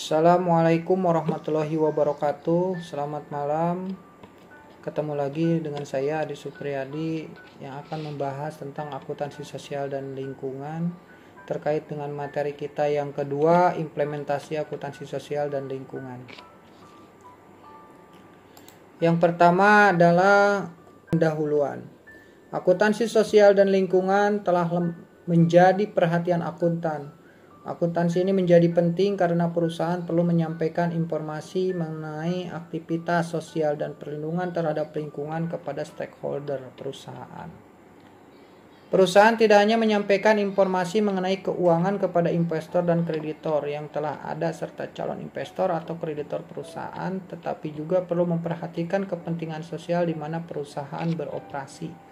Assalamualaikum warahmatullahi wabarakatuh. Selamat malam. Ketemu lagi dengan saya Adi Supriyadi yang akan membahas tentang akuntansi sosial dan lingkungan terkait dengan materi kita yang kedua, implementasi akuntansi sosial dan lingkungan. Yang pertama adalah pendahuluan. Akuntansi sosial dan lingkungan telah menjadi perhatian akuntan. Akuntansi ini menjadi penting karena perusahaan perlu menyampaikan informasi mengenai aktivitas sosial dan perlindungan terhadap lingkungan kepada stakeholder perusahaan. Perusahaan tidak hanya menyampaikan informasi mengenai keuangan kepada investor dan kreditor yang telah ada serta calon investor atau kreditor perusahaan, tetapi juga perlu memperhatikan kepentingan sosial di mana perusahaan beroperasi.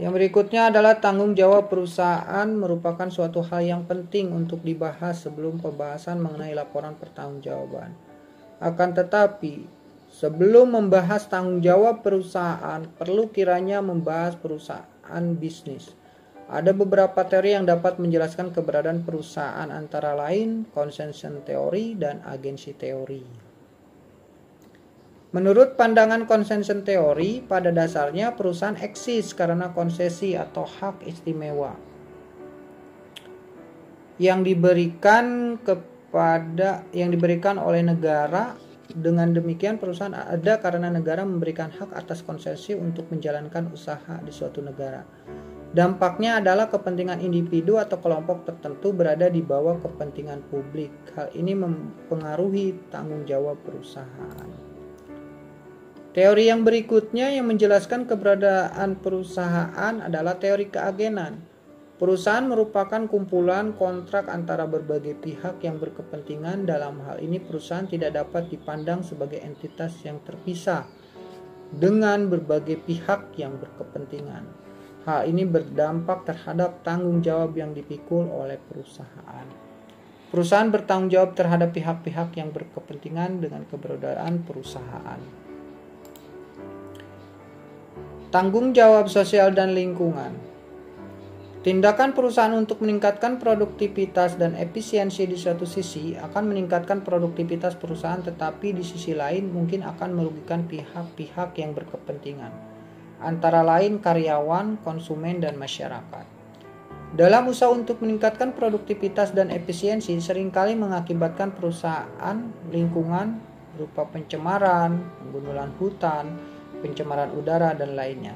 Yang berikutnya adalah tanggung jawab perusahaan merupakan suatu hal yang penting untuk dibahas sebelum pembahasan mengenai laporan pertanggungjawaban. Akan tetapi, sebelum membahas tanggung jawab perusahaan, perlu kiranya membahas perusahaan bisnis. Ada beberapa teori yang dapat menjelaskan keberadaan perusahaan, antara lain concession teori dan agensi teori. Menurut pandangan concession teori, pada dasarnya perusahaan eksis karena konsesi atau hak istimewa yang diberikan oleh negara. Dengan demikian perusahaan ada karena negara memberikan hak atas konsesi untuk menjalankan usaha di suatu negara. Dampaknya adalah kepentingan individu atau kelompok tertentu berada di bawah kepentingan publik. Hal ini mempengaruhi tanggung jawab perusahaan. Teori yang berikutnya yang menjelaskan keberadaan perusahaan adalah teori keagenan. Perusahaan merupakan kumpulan kontrak antara berbagai pihak yang berkepentingan. Dalam hal ini perusahaan tidak dapat dipandang sebagai entitas yang terpisah dengan berbagai pihak yang berkepentingan. Hal ini berdampak terhadap tanggung jawab yang dipikul oleh perusahaan. Perusahaan bertanggung jawab terhadap pihak-pihak yang berkepentingan dengan keberadaan perusahaan. Tanggung jawab sosial dan lingkungan. Tindakan perusahaan untuk meningkatkan produktivitas dan efisiensi di suatu sisi akan meningkatkan produktivitas perusahaan, tetapi di sisi lain mungkin akan merugikan pihak-pihak yang berkepentingan, antara lain karyawan, konsumen, dan masyarakat. Dalam usaha untuk meningkatkan produktivitas dan efisiensi seringkali mengakibatkan perusahaan lingkungan berupa pencemaran, penggundulan hutan, pencemaran udara, dan lainnya.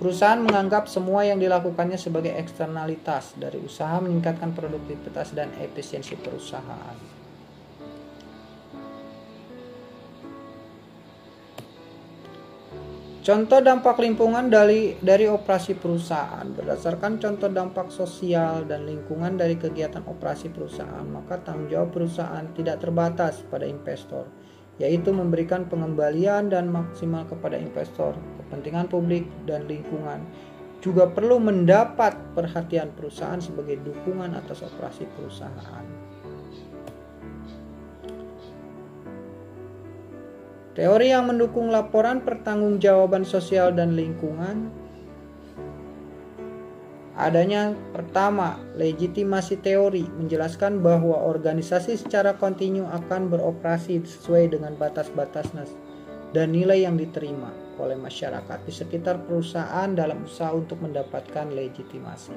Perusahaan menganggap semua yang dilakukannya sebagai eksternalitas dari usaha meningkatkan produktivitas dan efisiensi perusahaan. Contoh dampak lingkungan dari operasi perusahaan. Berdasarkan contoh dampak sosial dan lingkungan dari kegiatan operasi perusahaan, maka tanggung jawab perusahaan tidak terbatas pada investor, yaitu memberikan pengembalian dan maksimal kepada investor. Kepentingan publik dan lingkungan juga perlu mendapat perhatian perusahaan sebagai dukungan atas operasi perusahaan. Teori yang mendukung laporan pertanggungjawaban sosial dan lingkungan adanya. Pertama, legitimasi teori menjelaskan bahwa organisasi secara kontinu akan beroperasi sesuai dengan batas-batas dan nilai yang diterima oleh masyarakat di sekitar perusahaan dalam usaha untuk mendapatkan legitimasi.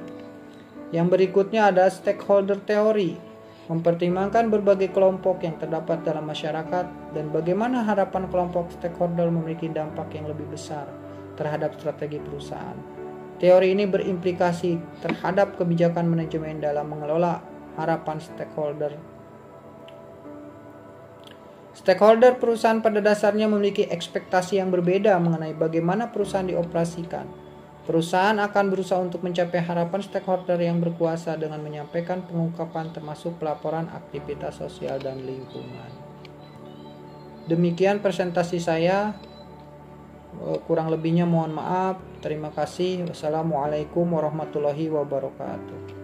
Yang berikutnya ada stakeholder teori, mempertimbangkan berbagai kelompok yang terdapat dalam masyarakat dan bagaimana harapan kelompok stakeholder memiliki dampak yang lebih besar terhadap strategi perusahaan. Teori ini berimplikasi terhadap kebijakan manajemen dalam mengelola harapan stakeholder. Stakeholder perusahaan pada dasarnya memiliki ekspektasi yang berbeda mengenai bagaimana perusahaan dioperasikan. Perusahaan akan berusaha untuk mencapai harapan stakeholder yang berkuasa dengan menyampaikan pengungkapan termasuk pelaporan aktivitas sosial dan lingkungan. Demikian presentasi saya. Kurang lebihnya mohon maaf. Terima kasih. Wassalamualaikum warahmatullahi wabarakatuh.